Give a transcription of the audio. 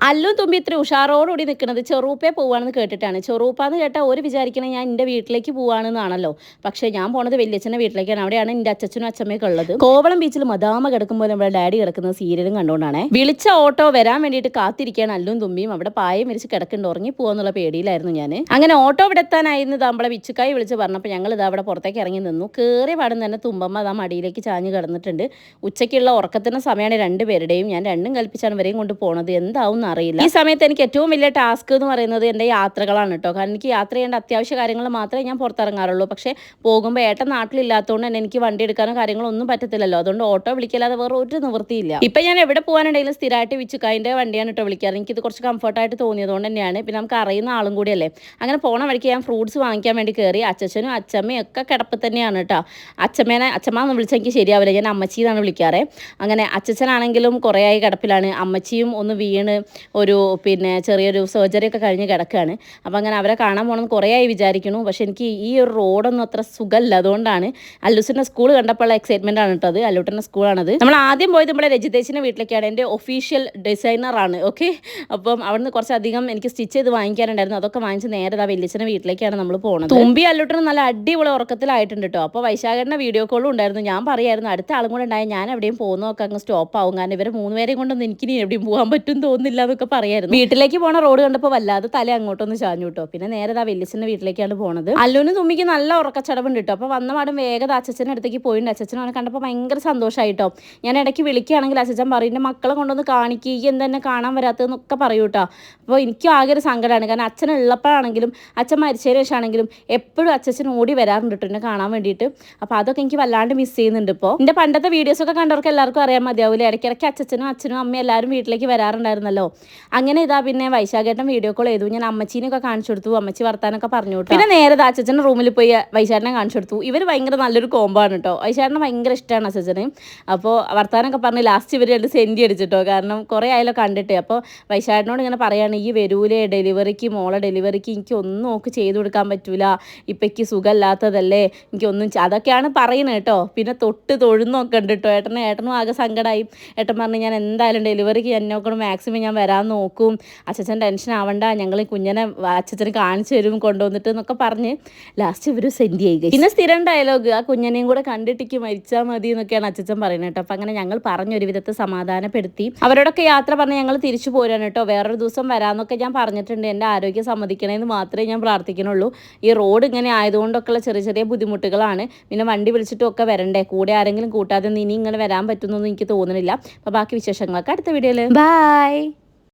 അല്ലും തുമ്പി ഇത്ര ഉഷാറോടുകൂടി നിൽക്കുന്നത് ചെറുപ്പേ പോവാണെന്ന് കേട്ടിട്ടാണ്. ചെറുപ്പാന്ന് കേട്ടാൽ ഒരു വിചാരിക്കണേ ഞാൻ എൻ്റെ വീട്ടിലേക്ക് പോവാണെന്നാണല്ലോ. പക്ഷേ ഞാൻ പോണത് വല്യച്ഛൻ്റെ വീട്ടിലേക്കാണ്. അവിടെയാണ് എൻ്റെ അച്ഛനും അച്ഛമ്മയൊക്കെ ഉള്ളത്. കോവളം ബീച്ചിൽ മദാമ കിടക്കുമ്പോൾ നമ്മുടെ ഡാഡി കിടക്കുന്ന സീരിയലും കണ്ടുകൊണ്ടാണ് വിളിച്ച ഓട്ടോ വരാൻ വേണ്ടിയിട്ട് കാത്തിരിക്കുകയാണ് അല്ലും തുമ്പിയും. അവിടെ പായം വിരിച്ച് കിടക്കുന്നുണ്ട്, ഉറങ്ങി പോകാന്നുള്ള പേടിയിലായിരുന്നു ഞാൻ. അങ്ങനെ ഓട്ടോ ഇവിടെ എത്താനായിരുന്നു നമ്മളെ വിച്ചുക്കായി വിളിച്ച് പറഞ്ഞപ്പോൾ ഞങ്ങൾ ഇതാ അവിടെ പുറത്തേക്ക് ഇറങ്ങി നിന്നു. കയറിയ പാടും തന്നെ തുമ്പമ്മ അതാ മടിയിലേക്ക് ചാഞ്ഞ് കിടന്നിട്ടുണ്ട്. ഉച്ചയ്ക്കുള്ള ഉറക്കത്തിൻ്റെ സമയമാണ് രണ്ടുപേരുടെയും. ഞാൻ രണ്ടും കൽപ്പിച്ചാണ് ഇവരെയും കൊണ്ട് പോണത്. എന്താവും അറിയില്ല. ഈ സമയത്ത് എനിക്ക് ഏറ്റവും വലിയ ടാസ്ക് എന്ന് പറയുന്നത് എൻ്റെ യാത്രകളാണ് കേട്ടോ. കാരണം എനിക്ക് യാത്ര ചെയ്യേണ്ട അത്യാവശ്യ കാര്യങ്ങൾ മാത്രമേ ഞാൻ പുറത്തിറങ്ങാറുള്ളൂ. പക്ഷേ പോകുമ്പോൾ ഏട്ടൻ നാട്ടിലില്ലാത്തതുകൊണ്ട് തന്നെ എനിക്ക് വണ്ടി എടുക്കാനോ കാര്യങ്ങളോ ഒന്നും പറ്റത്തില്ലല്ലോ. അതുകൊണ്ട് ഓട്ടോ വിളിക്കല്ലാതെ വേറെ ഒരു നിവൃത്തിയില്ല. ഇപ്പം ഞാൻ എവിടെ പോകാനുണ്ടെങ്കിലും സ്ഥിരമായിട്ട് വിച്ചുക്കായിൻ്റെ വണ്ടിയാണ് കേട്ടോ വിളിക്കാറ്. എനിക്കിത് കുറച്ച് കംഫർട്ടായിട്ട് തോന്നിയതുകൊണ്ട് തന്നെയാണ്. പിന്നെ നമുക്ക് അറിയുന്ന ആളും കൂടിയല്ലേ. അങ്ങനെ പോണ വഴിക്ക് ഞാൻ ഫ്രൂട്ട്സ് വാങ്ങിക്കാൻ വേണ്ടി കയറി. അച്ഛനും അച്ഛമ്മയും ഒക്കെ കിടപ്പ് തന്നെയാണ് കേട്ടോ. അച്ഛമ്മ എന്ന് വിളിച്ചാൽ എനിക്ക് ശരിയാവില്ല, ഞാൻ അമ്മച്ചി എന്നാണ് വിളിക്കാറ്. അങ്ങനെ അച്ഛനാണെങ്കിലും കുറേ ആയി കിടപ്പിലാണ്. അമ്മച്ചിയും ഒന്ന് വീണ് ഒരു ചെറിയൊരു സർജറി ഒക്കെ കഴിഞ്ഞ് കിടക്കുകയാണ്. അപ്പോൾ അങ്ങനെ അവരെ കാണാൻ പോകണമെന്ന് കുറേ ആയി വിചാരിക്കുന്നു. പക്ഷേ എനിക്ക് ഈ ഒരു റോഡൊന്നും അത്ര സുഖമല്ല. അതുകൊണ്ടാണ് അല്ലൂസിൻ്റെ സ്കൂൾ കണ്ടപ്പോൾ എക്സൈറ്റ്മെൻ്റ് ആണ് കേട്ടോ. അത് അല്ലൂട്ടൻ്റെ സ്കൂളാണത്. നമ്മൾ ആദ്യം പോയത് നമ്മുടെ രജിതേശിൻ്റെ വീട്ടിലേക്കാണ്. എൻ്റെ ഒഫീഷ്യൽ ഡിസൈനറാണ്. ഓക്കെ, അപ്പം അവിടുന്ന് കുറച്ചധികം എനിക്ക് സ്റ്റിച്ച് ചെയ്ത് വാങ്ങിക്കാനുണ്ടായിരുന്നു. അതൊക്കെ വാങ്ങിച്ച് നേരെ വലിയച്ഛൻ്റെ വീട്ടിലേക്കാണ് നമ്മൾ പോകുന്നത്. തുമ്പി അല്ലൂട്ടനും നല്ല അടിപൊളി ഉറക്കത്തിലായിട്ടുണ്ട് കേട്ടോ. അപ്പോൾ വൈശാഖൻ്റെ വീഡിയോ കോളും ഉണ്ടായിരുന്നു. ഞാൻ പറയായിരുന്നു അടുത്ത ആളും കൂടെ ഉണ്ടായി ഞാൻ എവിടെയും പോകുന്നതൊക്കെ അങ്ങ് സ്റ്റോപ്പ് ആവും. കാരണം ഇവരെ മൂന്നുപേരെയും കൊണ്ടൊന്നും എനിക്കിനി എവിടെയും പോകാൻ പറ്റും തോന്നുന്നില്ല എന്നൊക്കെ പറയായിരുന്നു. വീട്ടിലേക്ക് പോണ റോഡ് കണ്ടപ്പോൾ വല്ലാതെ തല അങ്ങോട്ടൊന്ന് ചാഞ്ഞു കേട്ടോ. പിന്നെ നേരെ വലിയച്ഛൻ്റെ വീട്ടിലേക്കാണ് പോണത്. അല്ലുവിനും തുമ്മിക്ക് നല്ല ഉറക്കച്ചടവുണ്ട് കേട്ടോ. അപ്പോൾ വന്ന പാടും വേഗം അച്ഛൻ്റെ അടുത്തേക്ക് പോയിട്ടുണ്ട്. അച്ഛൻ അവനെ കണ്ടപ്പോൾ ഭയങ്കര സന്തോഷമായിട്ടോ. ഞാൻ ഇടയ്ക്ക് വിളിക്കുകയാണെങ്കിൽ അച്ഛൻ പറയും എൻ്റെ മക്കളെ കൊണ്ടൊന്ന് കാണിക്കുക, എന്തെന്നെ കാണാൻ വരാത്തതെന്നൊക്കെ പറയൂ കേട്ടോ. അപ്പോൾ എനിക്ക് ആകെ ഒരു സങ്കടമാണ്. കാരണം അച്ഛൻ ഉള്ളപ്പോഴാണെങ്കിലും അച്ഛൻ മരിച്ചതിന് ശേഷമാണെങ്കിലും എപ്പോഴും അച്ഛൻ ഓടി വരാറുണ്ട് കേട്ടോ എന്നെ കാണാൻ വേണ്ടിയിട്ട്. അപ്പോൾ അതൊക്കെ എനിക്ക് വല്ലാണ്ട് മിസ് ചെയ്യുന്നുണ്ട്. ഇപ്പോൾ എൻ്റെ പണ്ടത്തെ വീഡിയോസൊക്കെ കണ്ടവർക്ക് എല്ലാവർക്കും അറിയാൻ മതിയാവില്ല. ഇടയ്ക്കിടയ്ക്ക് അച്ഛനും അമ്മയും എല്ലാവരും വീട്ടിലേക്ക് വരാറുണ്ടായിരുന്നല്ലോ. അങ്ങനെ ഇതാ പിന്നെ വൈശാഖേട്ടൻ വീഡിയോ കോൾ ചെയ്തു. ഞാൻ അമ്മച്ചീനൊക്കെ കാണിച്ചു കൊടുത്തു. അമ്മച്ചി വർത്താനൊക്കെ പറഞ്ഞു കൊടുത്തു. പിന്നെ നേരെ അച്ഛൻ്റെ റൂമിൽ പോയി വൈശാഖനെ കാണിച്ചു കൊടുത്തു. ഇവർ ഭയങ്കര നല്ലൊരു കോമ്പാണ് കേട്ടോ. വൈശാഖനെ ഭയങ്കര ഇഷ്ടമാണ് അച്ഛന്. അപ്പോൾ വർത്താനൊക്കെ പറഞ്ഞ് ലാസ്റ്റ് ഇവർ രണ്ട് സെൻറ്റി അടിച്ചിട്ടോ. കാരണം കുറേ ആയാലോ കണ്ടിട്ട്. അപ്പോൾ വൈശാഖനോട് ഇങ്ങനെ പറയാണ് ഈ വരൂലേ മോളെ ഡെലിവറിക്ക് എനിക്ക് ഒന്നും നോക്ക് ചെയ്തു കൊടുക്കാൻ പറ്റൂല, ഇപ്പം എനിക്ക് സുഖമില്ലാത്തതല്ലേ, എനിക്കൊന്നും അതൊക്കെയാണ് പറയുന്നത് കേട്ടോ. പിന്നെ തൊഴുന്നൊക്കെ ഉണ്ട് കേട്ടോ. ഏട്ടനും ആകെ സങ്കടമായി. ഏട്ടൻ പറഞ്ഞു ഞാൻ എന്തായാലും ഡെലിവറിക്ക് എന്നെ നോക്കണം, മാക്സിമം ഞാൻ വരാൻ നോക്കും, അച്ഛൻ ടെൻഷൻ ആവണ്ട, ഞങ്ങൾ കുഞ്ഞിനെ അച്ഛന് കാണിച്ചു തരും കൊണ്ടുവന്നിട്ട് എന്നൊക്കെ പറഞ്ഞ് ലാസ്റ്റ് ഇവർ സെൻഡ് ചെയ്യുക. പിന്നെ സ്ഥിരം ഡയലോഗ് ആ കുഞ്ഞിനെയും കൂടെ കണ്ടിട്ടേക്ക് മരിച്ചാൽ മതി എന്നൊക്കെയാണ് അച്ഛൻ പറയുന്നത് കേട്ടോ. അപ്പം അങ്ങനെ ഞങ്ങൾ പറഞ്ഞൊരു വിധത്തെ സമാധാനപ്പെടുത്തി അവരോടൊക്കെ യാത്ര പറഞ്ഞ് ഞങ്ങൾ തിരിച്ചു പോരാണ് കേട്ടോ. വേറൊരു ദിവസം വരാമെന്നൊക്കെ ഞാൻ പറഞ്ഞിട്ടുണ്ട്. എൻ്റെ ആരോഗ്യം സമ്മതിക്കണമെന്ന് മാത്രമേ ഞാൻ പ്രാർത്ഥിക്കുന്നുള്ളൂ. ഈ റോഡ് ഇങ്ങനെ ആയതുകൊണ്ടൊക്കെയുള്ള ചെറിയ ചെറിയ ബുദ്ധിമുട്ടുകളാണ്. പിന്നെ വണ്ടി വിളിച്ചിട്ടും ഒക്കെ വരണ്ടേ, കൂടെ ആരെങ്കിലും കൂട്ടാതെ ഇനി ഇങ്ങനെ വരാൻ പറ്റുന്നൊന്നും എനിക്ക് തോന്നുന്നില്ല. അപ്പോൾ ബാക്കി വിശേഷങ്ങളൊക്കെ അടുത്ത വീഡിയോയിൽ. ബൈ.